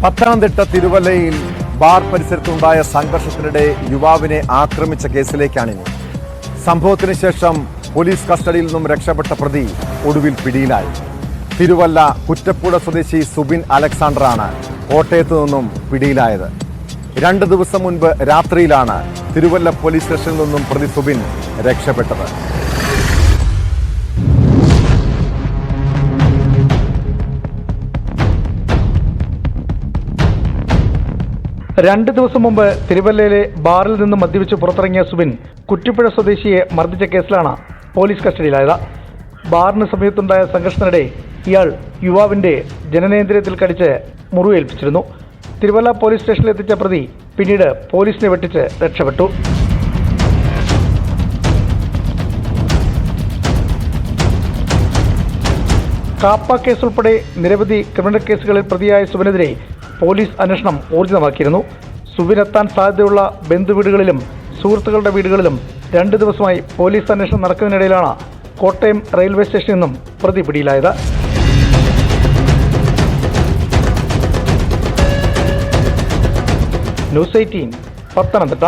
പത്തനംതിട്ട തിരുവല്ലയിൽ ബാർ പരിസരത്തുണ്ടായ സംഘർഷത്തിനിടെ യുവാവിനെ ആക്രമിച്ച കേസിലേക്കാണിനി. സംഭവത്തിന് ശേഷം പോലീസ് കസ്റ്റഡിയിൽ നിന്നും രക്ഷപ്പെട്ട പ്രതി ഒടുവിൽ പിടിയിലായി. തിരുവല്ല കുറ്റപ്പുഴ സ്വദേശി സുബിൻ അലക്സാണ്ടറാണ് കോട്ടയത്ത് നിന്നും പിടിയിലായത്. 2 ദിവസം മുൻപ് രാത്രിയിലാണ് തിരുവല്ല പോലീസ് സ്റ്റേഷനിൽ നിന്നും പ്രതി സുബിൻ രക്ഷപ്പെട്ടത്. രണ്ട് ദിവസം മുമ്പ് തിരുവല്ലയിലെ ബാറിൽ നിന്ന് മദ്യപിച്ച് പുറത്തിറങ്ങിയ സുബിൻ കുറ്റിപ്പുഴ സ്വദേശിയെ മർദ്ദിച്ച കേസിലാണ് പോലീസ് കസ്റ്റഡിയിലായത്. ബാറിന് സമീപത്തുണ്ടായ സംഘർഷത്തിനിടെ ഇയാൾ യുവാവിന്റെ ജനനേന്ദ്രിയത്തിൽ കടിച്ച് മുറിവേൽപ്പിച്ചിരുന്നു. തിരുവല്ല പോലീസ് സ്റ്റേഷനിൽ എത്തിച്ച പ്രതി പിന്നീട് പോലീസിനെ വെട്ടിച്ച് രക്ഷപ്പെട്ടു. കാപ്പ കേസ് ഉൾപ്പെടെ നിരവധി ക്രിമിനൽ കേസുകളിൽ പ്രതിയായ സുബിനെതിരെ പോലീസ് അന്വേഷണം ഊർജിതമാക്കിയിരുന്നു. സുബിനെത്താൻ സാധ്യതയുള്ള ബന്ധുവീടുകളിലും സുഹൃത്തുക്കളുടെ വീടുകളിലും 2 ദിവസമായി പോലീസ് അന്വേഷണം നടക്കുന്നതിനിടയിലാണ് കോട്ടയം റെയിൽവേ സ്റ്റേഷനിൽ നിന്നും പ്രതി പിടിയിലായത്. ന്യൂസ് 18 പത്തനംതിട്ട.